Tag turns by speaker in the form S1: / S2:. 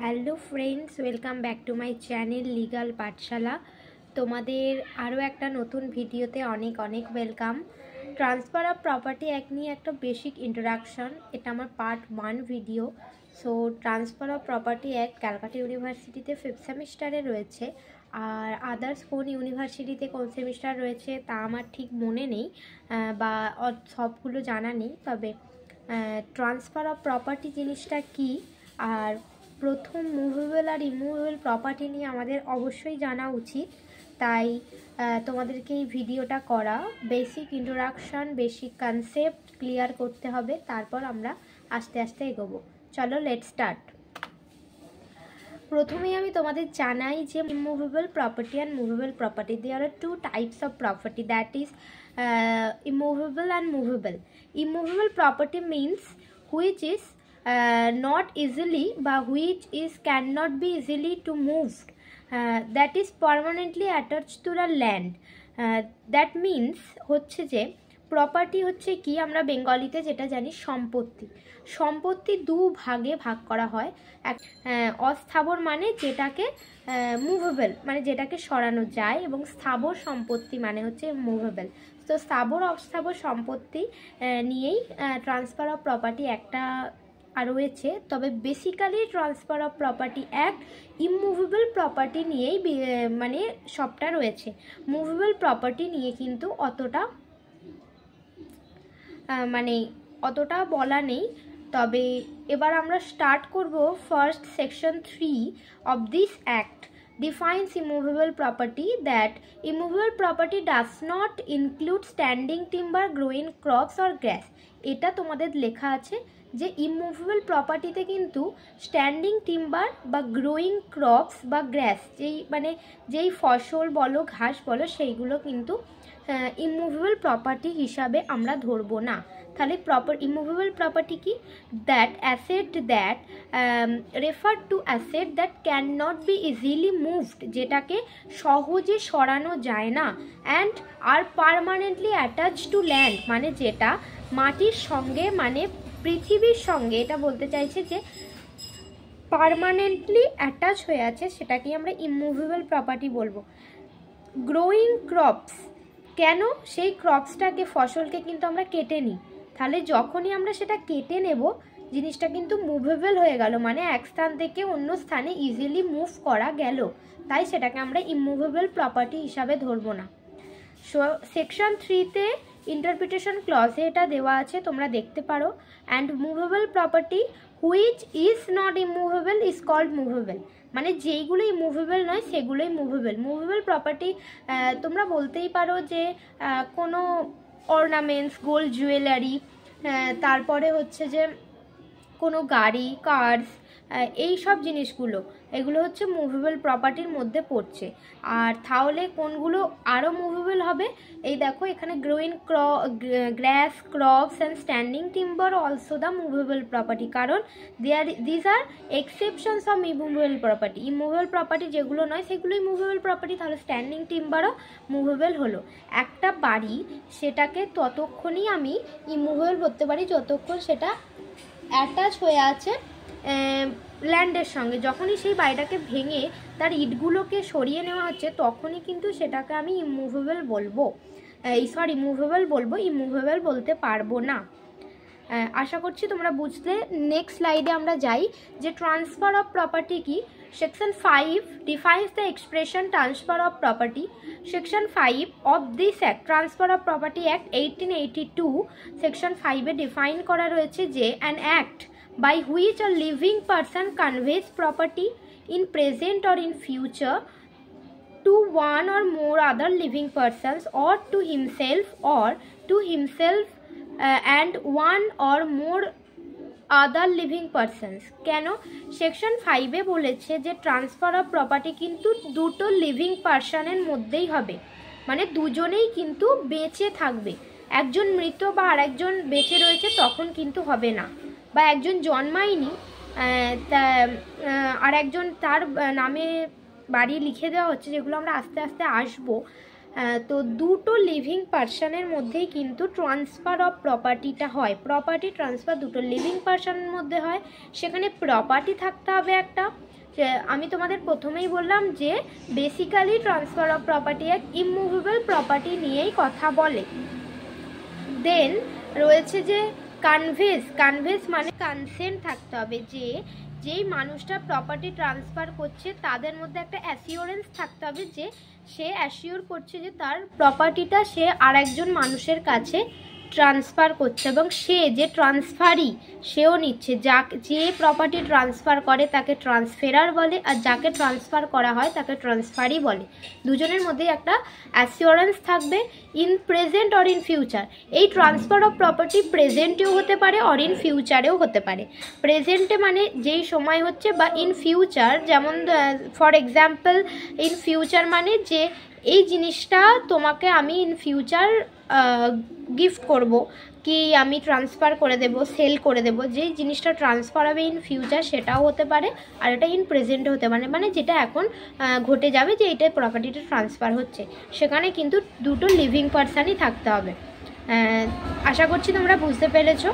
S1: Hello friends, welcome back to my channel legal পাঠশালা। তোমাদের আরও একটা নতুন ভিডিওতে অনেক অনেক welcome. Transfer of property act নিয়ে একটা বেসিক ইন্ট্রোডাকশন, এটা আমার part 1 video. So transfer of property act Calcutta ইউনিভার্সিটিতে 5th সেমিস্টারে রয়েছে, আর আদার্স কোন ইউনিভার্সিটিতে কোন সেমিস্টার রয়েছে তা আমার ঠিক মনে নেই বা সবগুলো জানা নেই। তবে ট্রান্সফার অফ প্রপার্টি জিনিসটা কি, আর প্রথম মুভেবল আর ইমুভেবল প্রপার্টি নিয়ে আমাদের অবশ্যই জানা উচিত। তাই তোমাদেরকে এই ভিডিওটা করা। Basic introduction, basic concept clear করতে হবে, তারপর আমরা আস্তে আস্তে এগোবো। চলো লেট স্টার্ট। প্রথমেই আমি তোমাদের জানাই যে immovable property and movable property, there are two types of property, that is immovable and movable. Immovable property means which is not easily but which is cannot be easily to moved, that is permanently attached to the land. That means হচ্ছে যে property হচ্ছে কি, আমরা বেঙ্গলিতে যেটা জানি সম্পত্তি। সম্পত্তি দু ভাগে ভাগ করা হয়। এক অস্থাবর মানে যেটাকে মুভেবল মানে যেটাকে সরানো যায়, এবং স্থাবর সম্পত্তি মানে হচ্ছে মুভেবল। তো স্থাবর অস্থাবর সম্পত্তি নিয়েই ট্রান্সফার অফ প্রপার্টি একটা রয়েছে। তবে basically transfer of property act immovable property নিয়েই মানে সবটা রয়েছে। মুভেবল প্রপার্টি নিয়ে কিন্তু অতটা বলা নেই। তবে এবার আমরা স্টার্ট করব। First section 3 of this act defines immovable property, that immovable property does not include standing timber, growing crops or grass. এটা তোমাদের লেখা আছে যে ইমুভেবল প্রপার্টিতে কিন্তু স্ট্যান্ডিং টিম্বার বা গ্রোয়িং ক্রপস বা গ্রাস, যেই ফসল বলো ঘাস বলো সেইগুলো কিন্তু ইমুভেবল প্রপার্টি হিসাবে আমরা ধরবো না। তাহলে ইমুভেবল প্রপার্টি কি? That asset that refer to asset that can not be easily moved, যেটাকে সহজে সরানো যায় না। And are permanently attach to land, মানে যেটা মাটির সঙ্গে মানে পৃথিবীর সঙ্গে, এটা বলতে চাইছে যে পারমানেন্টলি অ্যাটাচ হয়ে আছে, সেটাকেই আমরা ইমুভেবল প্রপার্টি বলবো। গ্রোয়িং ক্রপস, কেন? সেই ক্রপসটাকে ফসলকে কিন্তু আমরা কেটে নিই, তাহলে যখনই আমরা সেটা কেটে নেব জিনিসটা কিন্তু মুভেবল হয়ে গেল, মানে এক স্থান থেকে অন্য স্থানে ইজিলি মুভ করা গেল, তাই সেটাকে আমরা ইমুভেবল প্রপার্টি হিসাবে ধরবো না। সেকশন 3তে ইন্টারপ্রিটেশন ক্লজে এটা দেওয়া আছে, তোমরা দেখতে পারো। And movable property which is not immovable is called movable, মানে যেইগুলো ইমুভেবল নয় সেগুলোই মুভেবল। মুভেবল প্রপার্টি তোমরা বলতেই পারো যে কোনো অর্নামেন্টস, গোল্ড জুয়েলারি, তারপরে হচ্ছে যে কোনো গাড়ি, কার্স, এই সব জিনিসগুলো, এগুলো হচ্ছে মুভেবল প্রপার্টির মধ্যে পড়ছে। আর তাহলে কোনগুলো আরও মুভেবল হবে? এই দেখো এখানে growing grass, crops and standing timber also the movable property, কারণ these are exceptions of immovable property. Immovable property যেগুলো নয় সেগুলোই মুভেবল প্রপার্টি, তাহলে স্ট্যান্ডিং টিম্বারও মুভেবল হলো। একটা বাড়ি, সেটাকে ততক্ষণই আমি ইমুভেবল করতে পারি যতক্ষণ সেটা অ্যাটাচ হয়ে আছে ল্যান্ডের সঙ্গে। যখনই সেই বাড়িটাকে ভেঙে তার ইটগুলোকে সরিয়ে নেওয়া হচ্ছে, তখনই কিন্তু সেটাকে আমি ইমুভেবল বলবো, মুভেবল বলবো, ইমুভেবল বলতে পারবো না। আশা করছি তোমরা বুঝলে। নেক্সট স্লাইডে আমরা যাই যে ট্রান্সফার অফ প্রপার্টি কি। Section 5 defines the expression transfer of property. Section 5 of this act, Transfer of Property Act 1882, Section 5-এ define করা রয়েছে যে an act by which a living person conveys property in present or in future to one or more other living persons or to himself and one or more other living persons. কেন? Section 5-এ বলেছে যে transfer of property কিন্তু দুটো living পারসনের মধ্যেই হবে, মানে দুজনেই কিন্তু বেঁচে থাকবে। একজন মৃত বা আরেকজন বেঁচে রয়েছে তখন কিন্তু হবে না, বা একজন জন্মায়নি আর একজন তার নামে বাড়ি লিখে দেওয়া হচ্ছে, যেগুলো আমরা আস্তে আস্তে আসবো। তো দুটো লিভিং পারসনের মধ্যেই কিন্তু ট্রান্সফার অফ প্রপার্টিটা হয়। প্রপার্টি ট্রান্সফার দুটো লিভিং পারসনের মধ্যে হয়, সেখানে প্রপার্টি থাকতে হবে একটা, আমি তোমাদের প্রথমেই বললাম যে basically transfer of property act immovable property নিয়েই কথা বলে। দেন রয়েছে যে কনভেস মানে কনসেন্ট থাকতে হবে, যেই মানুষটা প্রপার্টি ট্রান্সফার করছে তাদের মধ্যে একটা অ্যাসিওরেন্স থাকতে হবে যে সে অ্যাসিওর করছে যে তার প্রপার্টিটা সে আর একজন মানুষের কাছে ট্রান্সফার করছে, এবং সে যে ট্রান্সফারই সেও নিচ্ছে। যে প্রপার্টি ট্রান্সফার করে তাকে ট্রান্সফেরার বলে, আর যাকে ট্রান্সফার করা হয় তাকে ট্রান্সফারই বলে। দুজনের মধ্যে একটা অ্যাসিওরেন্স থাকবে in present or in future. এই ট্রান্সফার অফ প্রপার্টি প্রেজেন্টেও হতে পারে অর ইন ফিউচারেও হতে পারে। প্রেজেন্টে মানে যেই সময় হচ্ছে, বা ইন ফিউচার যেমন ফর এক্সাম্পল ইন ফিউচার মানে যে এই জিনিসটা তোমাকে আমি ইন ফিউচার গিফট করব, কি আমি ট্রান্সফার করে দেব, সেল করে দেব। যেই জিনিসটা ট্রান্সফার হবে ইন ফিউচার সেটাও হতে পারে, আর এটা ইন প্রেজেন্টে হতে পারে, মানে যেটা এখন ঘটে যাবে যে এইটা প্রপার্টিটা ট্রান্সফার হচ্ছে। সেখানে কিন্তু দুটো লিভিং পারসনই থাকতে হবে। আশা করছি তোমরা বুঝতে পেরেছো।